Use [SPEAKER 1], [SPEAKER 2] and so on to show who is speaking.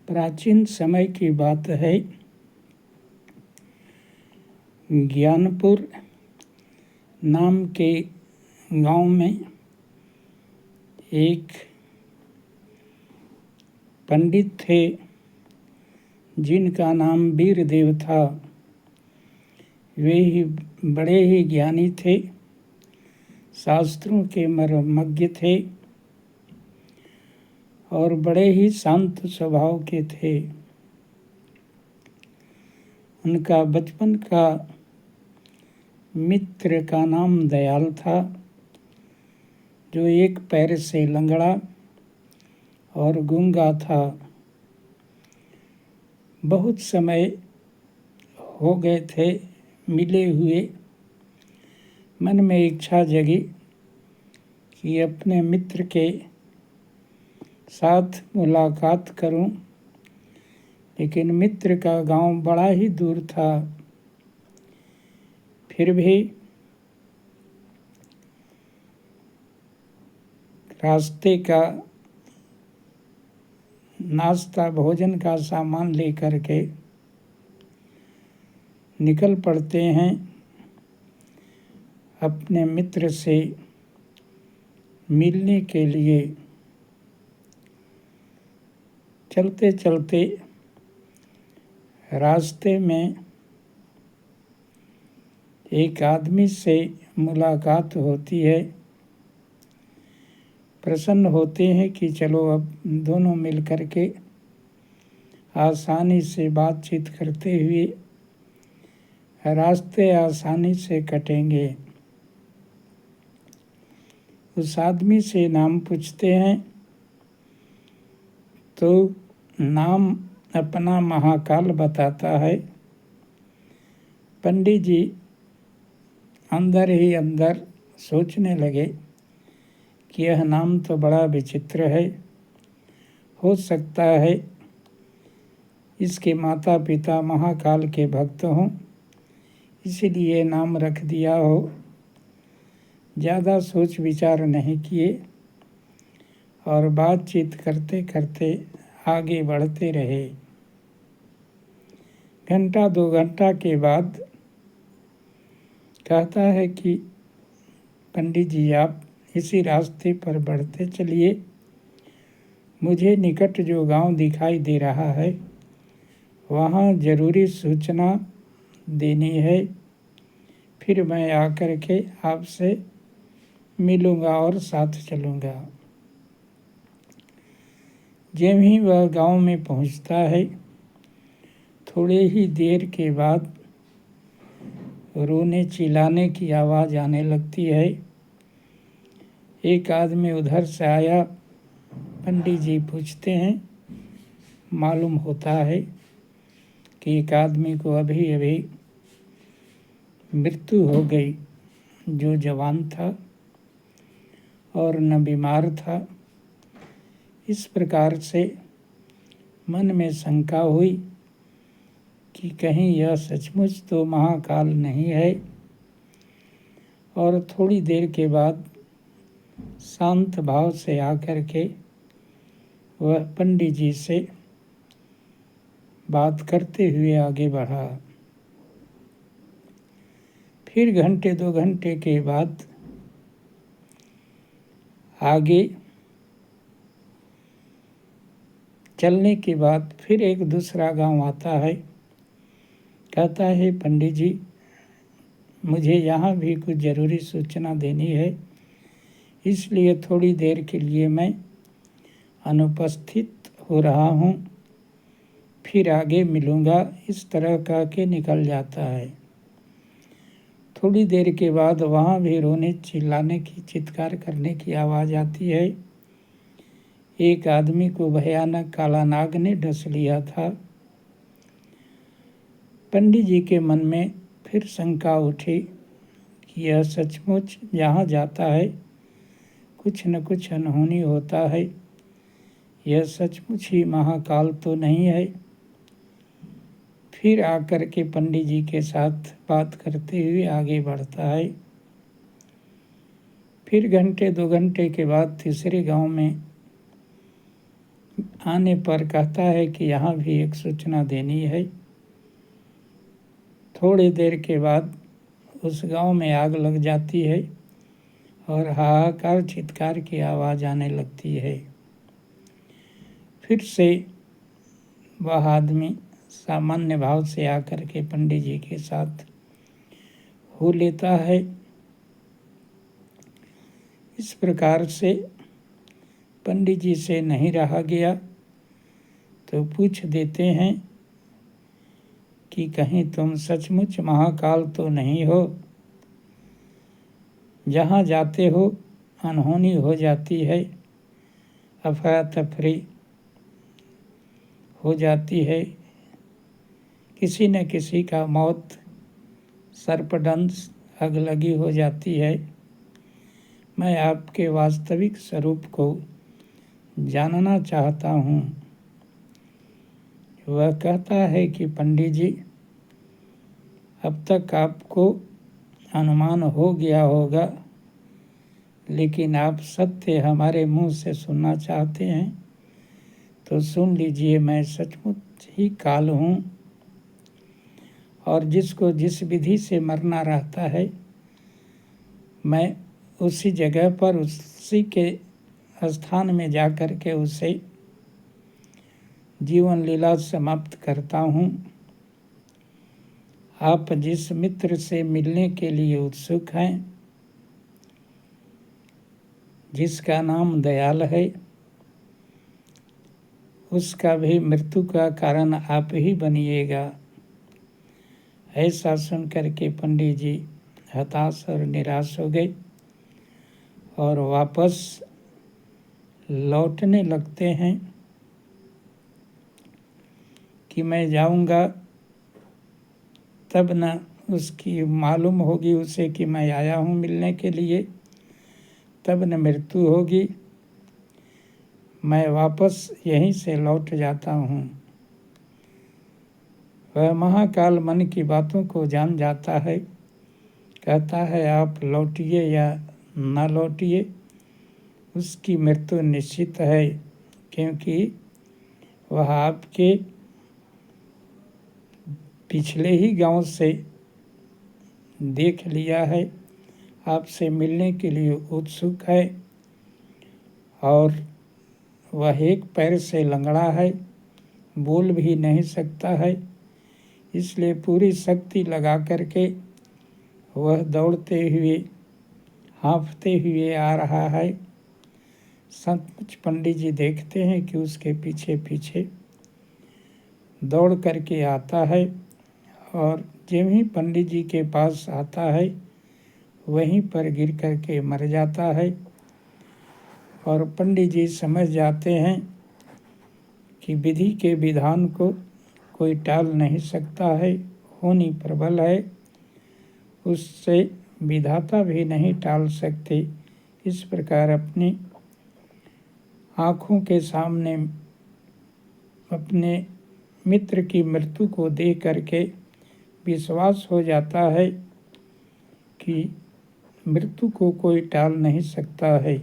[SPEAKER 1] प्राचीन समय की बात है। ज्ञानपुर नाम के गांव में एक पंडित थे जिनका नाम वीरदेव था। वे ही बड़े ही ज्ञानी थे, शास्त्रों के मर्मज्ञ थे और बड़े ही शांत स्वभाव के थे। उनका बचपन का मित्र का नाम दयाल था, जो एक पैर से लंगड़ा और गूंगा था। बहुत समय हो गए थे मिले हुए। मन में इच्छा जगी कि अपने मित्र के साथ मुलाकात करूं, लेकिन मित्र का गांव बड़ा ही दूर था। फिर भी रास्ते का नाश्ता भोजन का सामान लेकर के निकल पड़ते हैं अपने मित्र से मिलने के लिए। चलते चलते रास्ते में एक आदमी से मुलाकात होती है। प्रसन्न होते हैं कि चलो अब दोनों मिल कर के आसानी से बातचीत करते हुए रास्ते आसानी से कटेंगे। उस आदमी से नाम पूछते हैं तो नाम अपना महाकाल बताता है। पंडित जी अंदर ही अंदर सोचने लगे कि यह नाम तो बड़ा विचित्र है। हो सकता है इसके माता पिता महाकाल के भक्त हों, इसीलिए नाम रख दिया हो। ज़्यादा सोच विचार नहीं किए और बातचीत करते करते आगे बढ़ते रहे। घंटा 2 घंटा के बाद कहता है कि पंडित जी आप इसी रास्ते पर बढ़ते चलिए, मुझे निकट जो गांव दिखाई दे रहा है वहाँ ज़रूरी सूचना देनी है, फिर मैं आकर के आपसे मिलूँगा और साथ चलूँगा। जब ही वह गांव में पहुँचता है, थोड़े ही देर के बाद रोने चिल्लाने की आवाज़ आने लगती है। एक आदमी उधर से आया। पंडित जी पूछते हैं, मालूम होता है कि एक आदमी को अभी अभी मृत्यु हो गई, जो जवान था और न बीमार था। इस प्रकार से मन में शंका हुई कि कहीं यह सचमुच तो महाकाल नहीं है। और थोड़ी देर के बाद शांत भाव से आकर के वह पंडित जी से बात करते हुए आगे बढ़ा। फिर घंटे 2 घंटे के बाद आगे चलने के बाद फिर एक दूसरा गांव आता है। कहता है पंडित जी मुझे यहाँ भी कुछ ज़रूरी सूचना देनी है, इसलिए थोड़ी देर के लिए मैं अनुपस्थित हो रहा हूँ, फिर आगे मिलूँगा। इस तरह कह के निकल जाता है। थोड़ी देर के बाद वहाँ भी रोने चिल्लाने की चित्कार करने की आवाज़ आती है। एक आदमी को भयानक काला नाग ने डस लिया था। पंडित जी के मन में फिर शंका उठी कि यह सचमुच जहाँ जाता है कुछ न कुछ अनहोनी होता है, यह सचमुच ही महाकाल तो नहीं है। फिर आकर के पंडित जी के साथ बात करते हुए आगे बढ़ता है। फिर घंटे 2 घंटे के बाद तीसरे गांव में आने पर कहता है कि यहाँ भी एक सूचना देनी है। थोड़ी देर के बाद उस गांव में आग लग जाती है और हाहाकार चित्कार की आवाज़ आने लगती है। फिर से वह आदमी सामान्य भाव से आकर के पंडित जी के साथ हो लेता है। इस प्रकार से पंडित जी से नहीं रहा गया तो पूछ देते हैं कि कहीं तुम सचमुच महाकाल तो नहीं हो? जहाँ जाते हो अनहोनी हो जाती है, अफरा तफरी हो जाती है, किसी न किसी का मौत, सर्पदंश, अगलगी हो जाती है। मैं आपके वास्तविक स्वरूप को जानना चाहता हूँ। वह कहता है कि पंडित जी, अब तक आपको अनुमान हो गया होगा, लेकिन आप सत्य हमारे मुंह से सुनना चाहते हैं तो सुन लीजिए। मैं सचमुच ही काल हूँ और जिसको जिस विधि से मरना रहता है, मैं उसी जगह पर उसी के स्थान में जाकर के उसे जीवन लीला समाप्त करता हूँ। आप जिस मित्र से मिलने के लिए उत्सुक हैं, जिसका नाम दयाल है, उसका भी मृत्यु का कारण आप ही बनिएगा। ऐसा सुनकर के पंडित जी हताश और निराश हो गए और वापस लौटने लगते हैं कि मैं जाऊंगा तब न उसकी मालूम होगी उसे कि मैं आया हूँ मिलने के लिए, तब न मृत्यु होगी। मैं वापस यहीं से लौट जाता हूँ। वह महाकाल मन की बातों को जान जाता है, कहता है आप लौटिए या न लौटिए, उसकी मृत्यु निश्चित है, क्योंकि वह आपके पिछले ही गांव से देख लिया है, आपसे मिलने के लिए उत्सुक है और वह एक पैर से लंगड़ा है, बोल भी नहीं सकता है। इसलिए पूरी शक्ति लगा करके वह दौड़ते हुए, हाँफते हुए आ रहा है। सचमुच पंडित जी देखते हैं कि उसके पीछे पीछे दौड़ करके आता है और जब ही पंडित जी के पास आता है वहीं पर गिर करके मर जाता है। और पंडित जी समझ जाते हैं कि विधि के विधान को कोई टाल नहीं सकता है, होनी प्रबल है, उससे विधाता भी नहीं टाल सकते। इस प्रकार अपनी आँखों के सामने अपने मित्र की मृत्यु को देख करके विश्वास हो जाता है कि मृत्यु को कोई टाल नहीं सकता है।